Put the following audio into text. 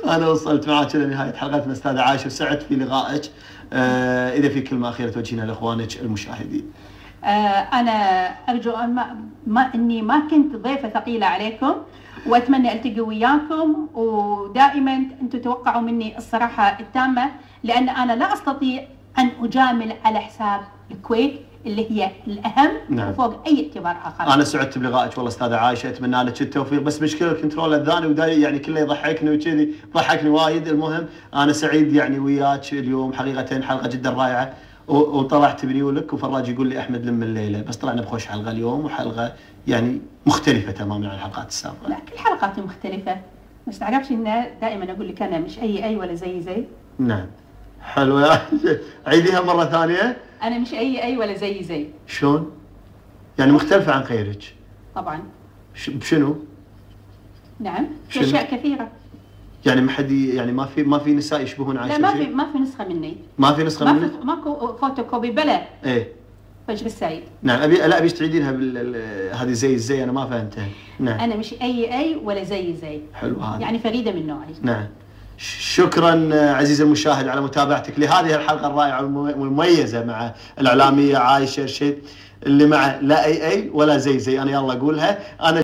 انا وصلت معك الى نهايه حلقتنا استاذه عايشه، وسعدت في لقائك. اذا في كلمه اخيره توجهينها لاخوانك المشاهدين. انا ارجو ان اني ما كنت ضيفه ثقيله عليكم، واتمنى التقي وياكم، ودائما انتم توقعوا مني الصراحه التامه، لان انا لا استطيع ان اجامل على حساب الكويت اللي هي الاهم. نعم. وفوق اي اعتبار اخر. انا سعدت بلقائك والله استاذه عايشه، اتمنى لك التوفيق، بس مشكله الكنترول اذاني وداي يعني كله يضحكني وكذي، ضحكني وايد. المهم انا سعيد يعني وياك اليوم، حقيقه حلقه جدا رائعه، وطلعت بريولك وفراج يقول لي احمد لم الليله، بس طلعنا بخوش حلقه اليوم، وحلقه يعني مختلفه تماما عن الحلقات السابقه. لا كل حلقاتي مختلفه، بس تعرفش ان دائما اقول لك انا مش اي ولا زي. نعم. حلوه يا عيديها مره ثانيه. انا مش اي ولا زي. شلون؟ يعني مختلفه عن غيرك؟ طبعا. بشنو؟ نعم في اشياء كثيره. يعني ما حد يعني ما في نساء يشبهون عايشه؟ لا ما في نسخه مني. ما في نسخه مني؟ ماكو فوتوكوبي بلا. ايه فجر السعيد. نعم. ابيش تعيدينها هذه زي انا ما فهمتها. نعم. انا مش اي ولا زي. حلو هذا. يعني فريده من نوعي. نعم. شكرا عزيزي المشاهد على متابعتك لهذه الحلقه الرائعه والمميزه مع الاعلاميه عايشه رشيد، اللي مع لا اي ولا زي انا يلا اقولها. انا